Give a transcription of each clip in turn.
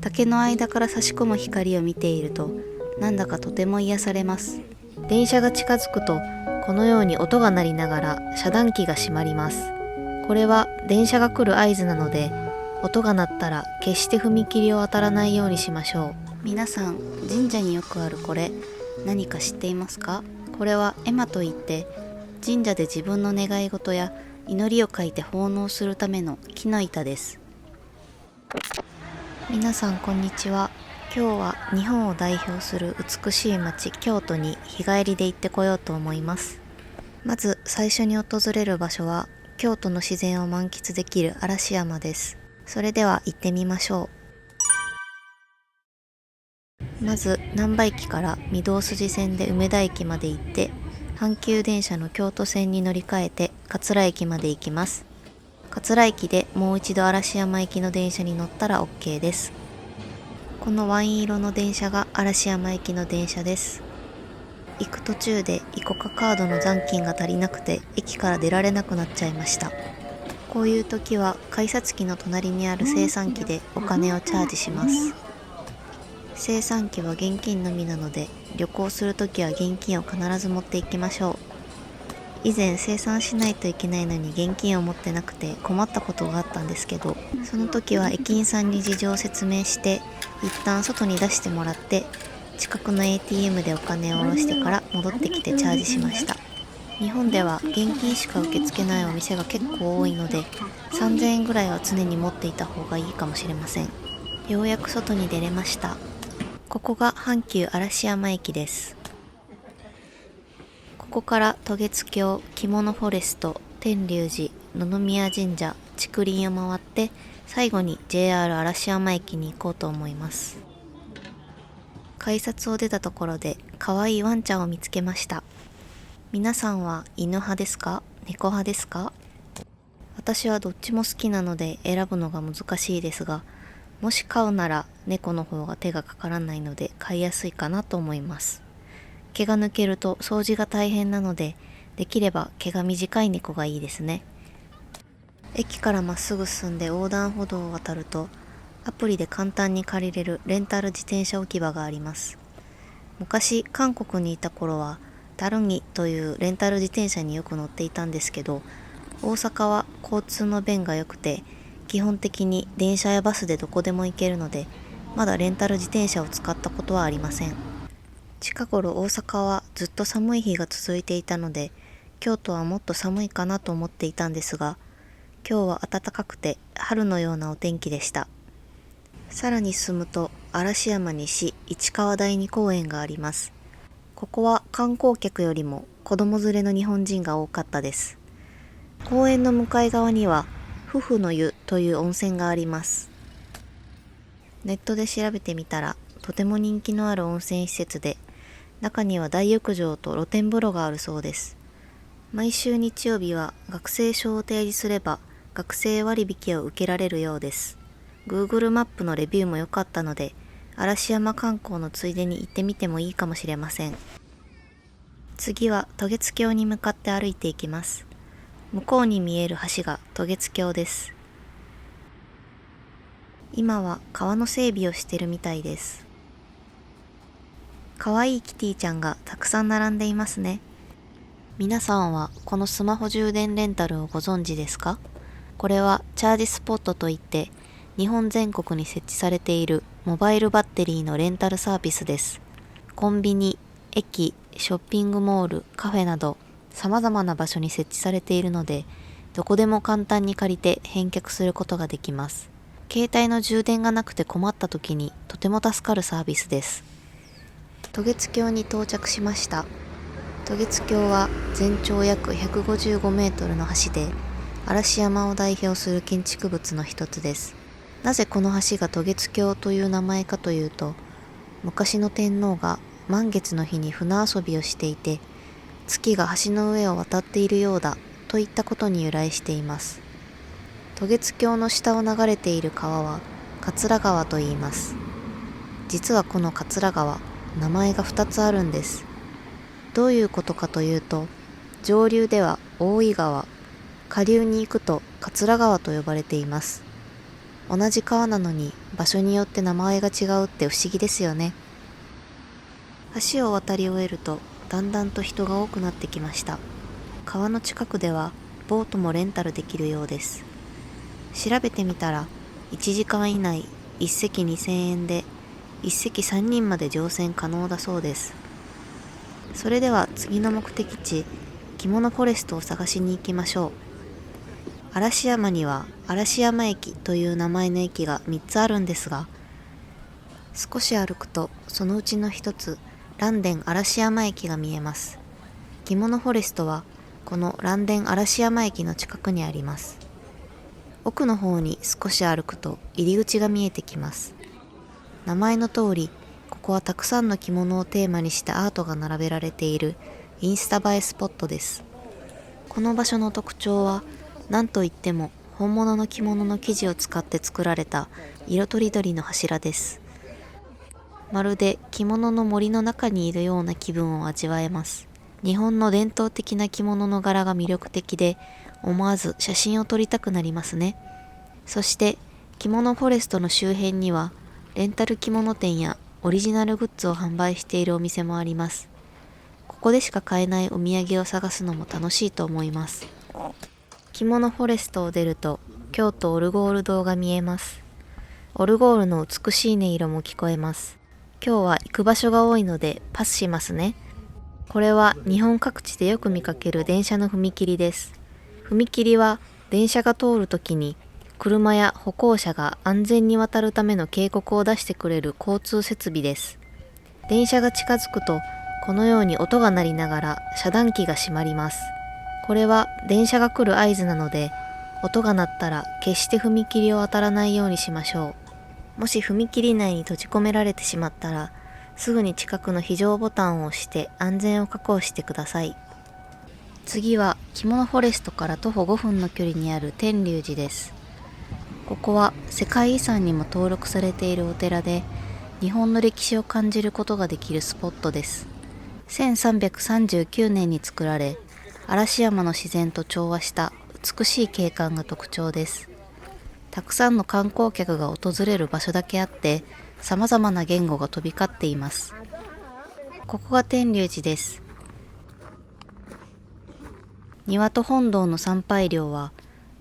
竹の間から差し込む光を見ていると、なんだかとても癒されます。電車が近づくと、このように音が鳴りながら遮断機が閉まります。これは電車が来る合図なので、音が鳴ったら決して踏切を渡らないようにしましょう。皆さん、神社によくあるこれ、何か知っていますか？これは絵馬といって、神社で自分の願い事や祈りを書いて奉納するための木の板です。皆さんこんにちは。今日は日本を代表する美しい街京都に日帰りで行ってこようと思います。まず最初に訪れる場所は京都の自然を満喫できる嵐山です。それでは行ってみましょう。まず難波駅から御堂筋線で梅田駅まで行って、阪急電車の京都線に乗り換えて桂駅まで行きます。桂駅でもう一度嵐山行きの電車に乗ったら OK です。このワイン色の電車が嵐山行きの電車です。行く途中でイコカカードの残金が足りなくて駅から出られなくなっちゃいました。こういう時は改札機の隣にある精算機でお金をチャージします。精算機は現金のみなので、旅行するときは現金を必ず持っていきましょう。以前精算しないといけないのに現金を持ってなくて困ったことがあったんですけど、その時は駅員さんに事情を説明して一旦外に出してもらって、近くの ATM でお金を下ろしてから戻ってきてチャージしました。日本では現金しか受け付けないお店が結構多いので、3000円ぐらいは常に持っていた方がいいかもしれません。ようやく外に出れました。ここが阪急嵐山駅です。ここから渡月橋、着物フォレスト、天龍寺、野々宮神社、竹林を回って、最後に JR 嵐山駅に行こうと思います。改札を出たところで可愛いワンちゃんを見つけました。皆さんは犬派ですか？猫派ですか？私はどっちも好きなので選ぶのが難しいですが、もし飼うなら猫の方が手がかからないので飼いやすいかなと思います。毛が抜けると掃除が大変なので、できれば毛が短い猫がいいですね。駅からまっすぐ進んで横断歩道を渡ると、アプリで簡単に借りれるレンタル自転車置き場があります。昔韓国にいた頃はタルギというレンタル自転車によく乗っていたんですけど、大阪は交通の便が良くて、基本的に電車やバスでどこでも行けるので、まだレンタル自転車を使ったことはありません。近頃大阪はずっと寒い日が続いていたので、京都はもっと寒いかなと思っていたんですが、今日は暖かくて春のようなお天気でした。さらに進むと嵐山西市川第二公園があります。ここは観光客よりも子供連れの日本人が多かったです。公園の向かい側には夫婦の湯という温泉があります。ネットで調べてみたらとても人気のある温泉施設で、中には大浴場と露天風呂があるそうです。毎週日曜日は学生証を提示すれば学生割引を受けられるようです。Google マップのレビューも良かったので、嵐山観光のついでに行ってみてもいいかもしれません。次は渡月橋に向かって歩いていきます。向こうに見える橋が渡月橋です。今は川の整備をしてるみたいです。かわいいキティちゃんがたくさん並んでいますね。皆さんはこのスマホ充電レンタルをご存知ですか？これはチャージスポットといって、日本全国に設置されているモバイルバッテリーのレンタルサービスです。コンビニ、駅、ショッピングモール、カフェなど様々な場所に設置されているので、どこでも簡単に借りて返却することができます。携帯の充電がなくて困った時にとても助かるサービスです。渡月橋に到着しました。渡月橋は全長約155メートルの橋で、嵐山を代表する建築物の一つです。なぜこの橋が渡月橋という名前かというと、昔の天皇が満月の日に船遊びをしていて、月が橋の上を渡っているようだといったことに由来しています。渡月橋の下を流れている川は桂川と言います。実はこの桂川、名前が2つあるんです。どういうことかというと、上流では大井川、下流に行くと桂川と呼ばれています。同じ川なのに場所によって名前が違うって不思議ですよね。橋を渡り終えるとだんだんと人が多くなってきました。川の近くではボートもレンタルできるようです。調べてみたら1時間以内1隻2000円で1隻3人まで乗船可能だそうです。それでは次の目的地、着物フォレストを探しに行きましょう。嵐山には嵐山駅という名前の駅が3つあるんですが、少し歩くとそのうちの一つ、嵐電嵐山駅が見えます。着物フォレストはこの嵐電嵐山駅の近くにあります。奥の方に少し歩くと入り口が見えてきます。名前の通り、ここはたくさんの着物をテーマにしたアートが並べられているインスタ映えスポットです。この場所の特徴は何といっても本物の着物の生地を使って作られた色とりどりの柱です。まるで着物の森の中にいるような気分を味わえます。日本の伝統的な着物の柄が魅力的で、思わず写真を撮りたくなりますね。そして着物フォレストの周辺にはレンタル着物店やオリジナルグッズを販売しているお店もあります。ここでしか買えないお土産を探すのも楽しいと思います。着物フォレストを出ると京都オルゴール堂が見えます。オルゴールの美しい音色も聞こえます。今日は行く場所が多いのでパスしますね。これは日本各地でよく見かける電車の踏切です。踏切は電車が通るときに車や歩行者が安全に渡るための警告を出してくれる交通設備です。電車が近づくとこのように音が鳴りながら遮断機が閉まります。これは電車が来る合図なので、音が鳴ったら決して踏切を渡らないようにしましょう。もし踏切内に閉じ込められてしまったら、すぐに近くの非常ボタンを押して安全を確保してください。次は着物フォレストから徒歩5分の距離にある天龍寺です。ここは世界遺産にも登録されているお寺で、日本の歴史を感じることができるスポットです。1339年に作られ、嵐山の自然と調和した美しい景観が特徴です。たくさんの観光客が訪れる場所だけあって、様々な言語が飛び交っています。ここが天龍寺です。庭と本堂の参拝料は、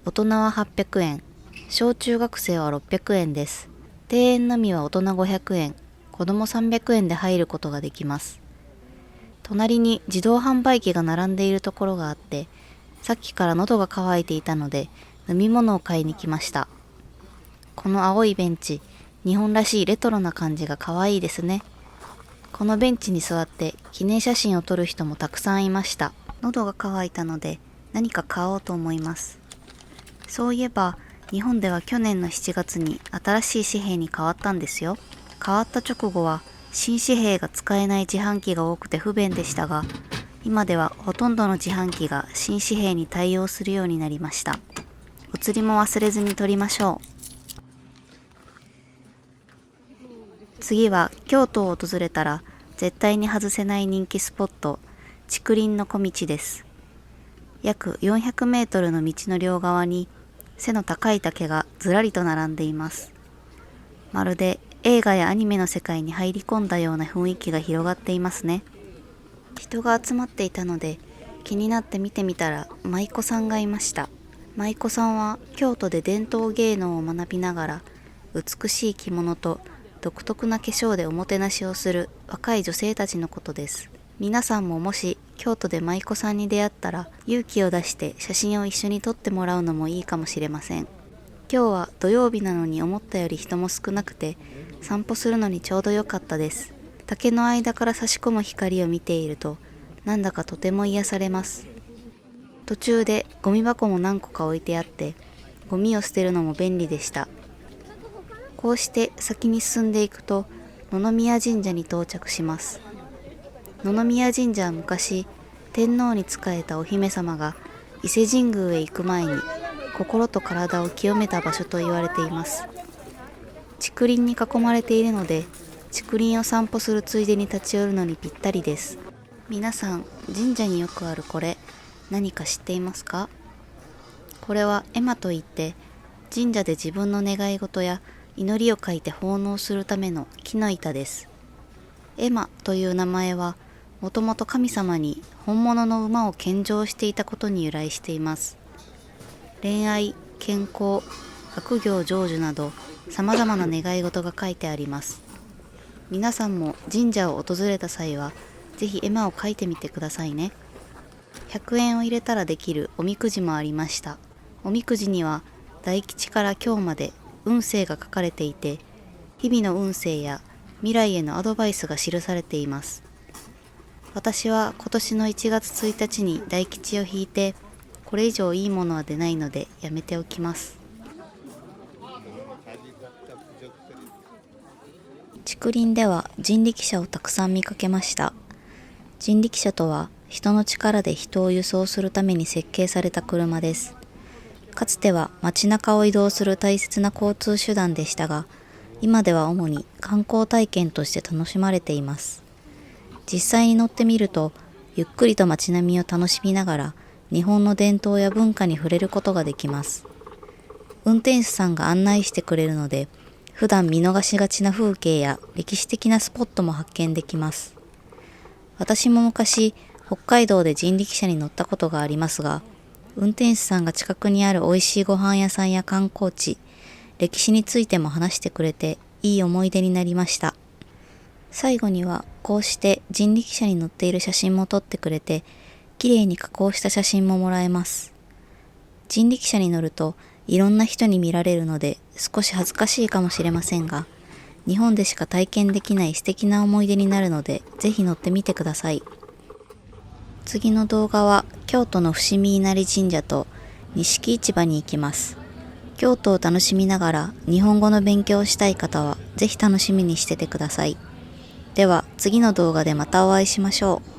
大人は800円、小中学生は600円です。庭園のみは大人500円、子供300円で入ることができます。隣に自動販売機が並んでいるところがあって、さっきから喉が渇いていたので飲み物を買いに来ました。この青いベンチ、日本らしいレトロな感じが可愛いですね。このベンチに座って記念写真を撮る人もたくさんいました。喉が渇いたので何か買おうと思います。そういえば日本では去年の7月に新しい紙幣に変わったんですよ。変わった直後は新紙幣が使えない自販機が多くて不便でしたが、今ではほとんどの自販機が新紙幣に対応するようになりました。お釣りも忘れずに取りましょう。次は京都を訪れたら絶対に外せない人気スポット、竹林の小道です。約400メートルの道の両側に背の高い竹がずらりと並んでいます。まるで映画やアニメの世界に入り込んだような雰囲気が広がっていますね。人が集まっていたので気になって見てみたら舞妓さんがいました。舞妓さんは京都で伝統芸能を学びながら美しい着物と独特な化粧でおもてなしをする若い女性たちのことです。皆さんももし京都で舞妓さんに出会ったら勇気を出して写真を一緒に撮ってもらうのもいいかもしれません。今日は土曜日なのに思ったより人も少なくて散歩するのにちょうど良かったです。竹の間から差し込む光を見ているとなんだかとても癒されます。途中でゴミ箱も何個か置いてあってゴミを捨てるのも便利でした。こうして先に進んでいくと野々宮神社に到着します。野々宮神社は昔天皇に仕えたお姫様が伊勢神宮へ行く前に心と体を清めた場所と言われています。竹林に囲まれているので竹林を散歩するついでに立ち寄るのにぴったりです。皆さん神社によくあるこれ何か知っていますか？これは絵馬といって神社で自分の願い事や祈りを書いて奉納するための木の板です。エマという名前は、もともと神様に本物の馬を献上していたことに由来しています。恋愛、健康、学業成就など様々な願い事が書いてあります。皆さんも神社を訪れた際は、ぜひ絵馬を書いてみてくださいね。100円を入れたらできるおみくじもありました。おみくじには大吉から今日まで運勢が書かれていて、日々の運勢や未来へのアドバイスが記されています。私は今年の1月1日に大吉を引いて、これ以上いいものは出ないのでやめておきます。竹林では人力車をたくさん見かけました。人力車とは人の力で人を輸送するために設計された車です。かつては街中を移動する大切な交通手段でしたが、今では主に観光体験として楽しまれています。実際に乗ってみると、ゆっくりと街並みを楽しみながら、日本の伝統や文化に触れることができます。運転手さんが案内してくれるので、普段見逃しがちな風景や歴史的なスポットも発見できます。私も昔、北海道で人力車に乗ったことがありますが、運転手さんが近くにある美味しいご飯屋さんや観光地、歴史についても話してくれて、いい思い出になりました。最後にはこうして人力車に乗っている写真も撮ってくれて、綺麗に加工した写真ももらえます。人力車に乗るといろんな人に見られるので少し恥ずかしいかもしれませんが、日本でしか体験できない素敵な思い出になるので、ぜひ乗ってみてください。次の動画は京都の伏見稲荷神社と錦市場に行きます。京都を楽しみながら日本語の勉強をしたい方はぜひ楽しみにしててください。では次の動画でまたお会いしましょう。